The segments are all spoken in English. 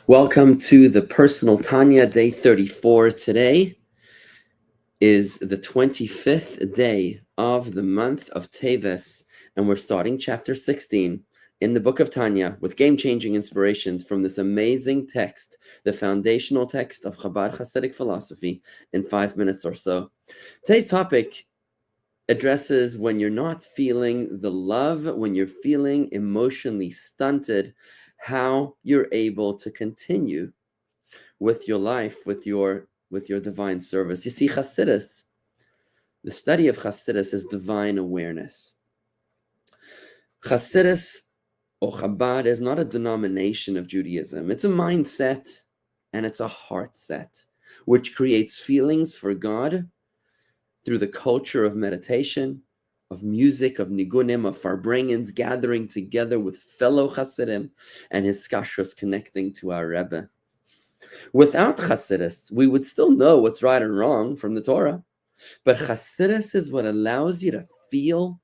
Welcome to the Personal Tanya, day 34. Today is the 25th day of the month of Teves, and we're starting chapter 16 in the book of Tanya with game-changing inspirations from this amazing text, the foundational text of Chabad Hasidic philosophy, in 5 minutes or so. Today's topic addresses when you're not feeling the love, when you're feeling emotionally stunted, how you're able to continue with your life, with your divine service. You see, Hasidus, the study of Hasidus is divine awareness. Hasidus or Chabad is not a denomination of Judaism. It's a mindset and it's a heart set, which creates feelings for God through the culture of meditation, of music, of nigunim, of farbrengens, gathering together with fellow Hasidim, and his kashrus connecting to our Rebbe. Without Hasidus, we would still know what's right and wrong from the Torah. But Hasidus is what allows you to feel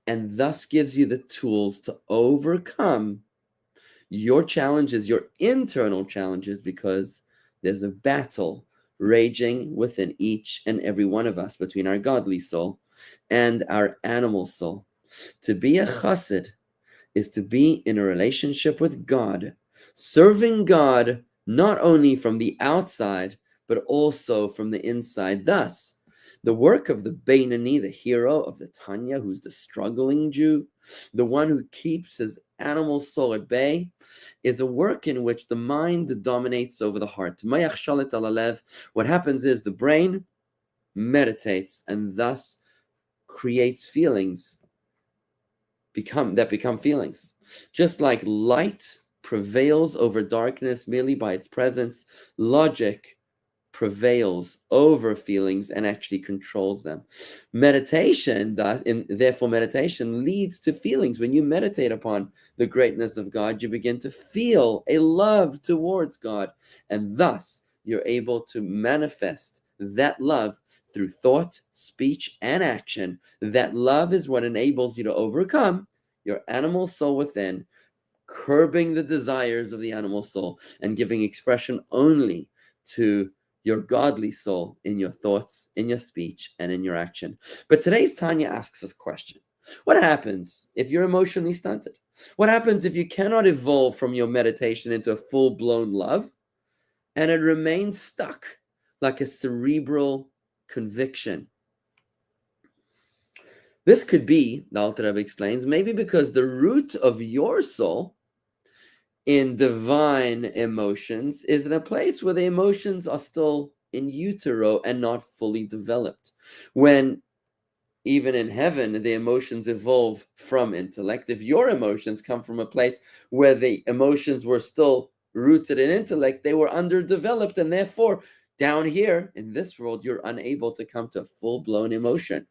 and thus gives you the tools to overcome your challenges, your internal challenges, because there's a battle raging within each and every one of us between our godly soul and our animal soul. To be a chassid is to be in a relationship with God, serving God not only from the outside, but also from the inside. Thus, the work of the Beinani, the hero of the Tanya, who's the struggling Jew, the one who keeps his animal soul at bay, is a work in which the mind dominates over the heart. Mayach shalit al alev. What happens is the brain meditates and thus creates feelings that become feelings. Just like light prevails over darkness merely by its presence, logic prevails over feelings and actually controls them. Meditation, therefore, meditation leads to feelings. When you meditate upon the greatness of God, you begin to feel a love towards God, and thus you're able to manifest that love through thought, speech, and action. That love is what enables you to overcome your animal soul within, curbing the desires of the animal soul and giving expression only to your godly soul in your thoughts, in your speech, and in your action. But today's Tanya asks us a question. What happens if you're emotionally stunted? What happens if you cannot evolve from your meditation into a full-blown love and it remains stuck like a cerebral conviction? This could be, the Alter Rebbe explains, maybe because the root of your soul in divine emotions is in a place where the emotions are still in utero and not fully developed. When even in heaven, the emotions evolve from intellect. If your emotions come from a place where the emotions were still rooted in intellect, they were underdeveloped, and therefore, down here in this world, you're unable to come to full-blown emotion.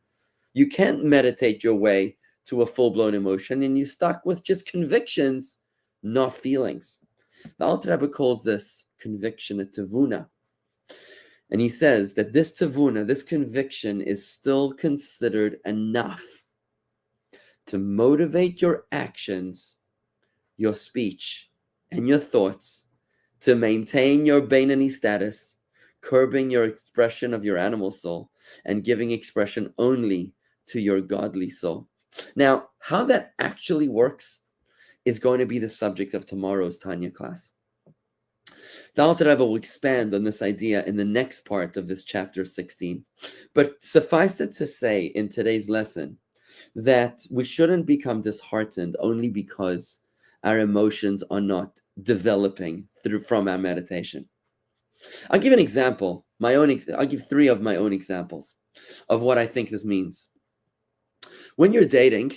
You can't meditate your way to a full-blown emotion, and you're stuck with just convictions, not feelings. The Alter Rebbe calls this conviction a tavuna. And he says that this tavuna, this conviction, is still considered enough to motivate your actions, your speech, and your thoughts to maintain your Beinani status, curbing your expression of your animal soul, and giving expression only to your godly soul. Now, how that actually works is going to be the subject of tomorrow's Tanya class. The Alter Rebbe will expand on this idea in the next part of this chapter 16. But suffice it to say in today's lesson that we shouldn't become disheartened only because our emotions are not developing from our meditation. I'll give an example. I'll give 3 of my own examples of what I think this means. When you're dating,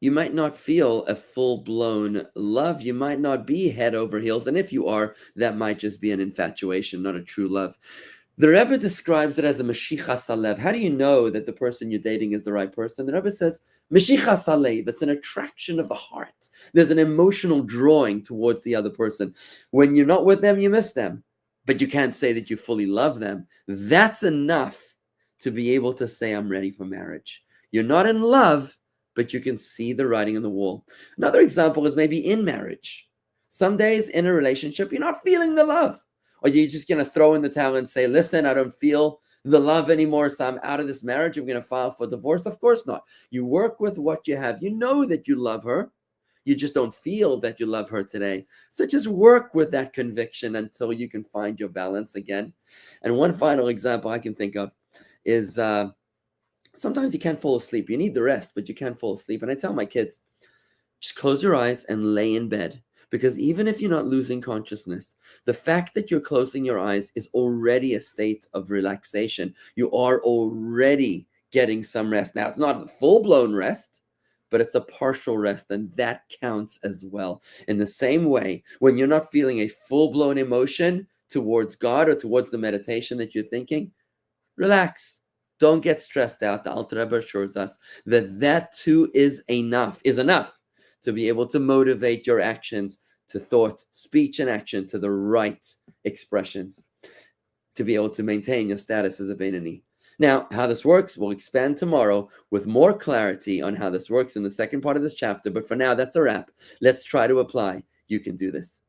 you might not feel a full-blown love. You might not be head over heels. And if you are, that might just be an infatuation, not a true love. The Rebbe describes it as a meshichas halev. How do you know that the person you're dating is the right person? The Rebbe says, meshichas halev. It's an attraction of the heart. There's an emotional drawing towards the other person. When you're not with them, you miss them. But you can't say that you fully love them. That's enough to be able to say, I'm ready for marriage. You're not in love, but you can see the writing on the wall. Another example is maybe in marriage. Some days in a relationship, you're not feeling the love. Or you're just going to throw in the towel and say, listen, I don't feel the love anymore, so I'm out of this marriage. I'm going to file for divorce. Of course not. You work with what you have. You know that you love her. You just don't feel that you love her today. So just work with that conviction until you can find your balance again. And one final example I can think of is sometimes you can't fall asleep. You need the rest, but you can't fall asleep. And I tell my kids, just close your eyes and lay in bed. Because even if you're not losing consciousness, the fact that you're closing your eyes is already a state of relaxation. You are already getting some rest. Now, it's not a full-blown rest, but it's a partial rest, and that counts as well. In the same way, when you're not feeling a full-blown emotion towards God or towards the meditation that you're thinking, relax. Don't get stressed out. The Alter Rebbe assures us that that too is enough to be able to motivate your actions to thought, speech, and action to the right expressions, to be able to maintain your status as a Beinani. Now, how this works, we'll expand tomorrow with more clarity on how this works in the second part of this chapter. But for now, that's a wrap. Let's try to apply. You can do this.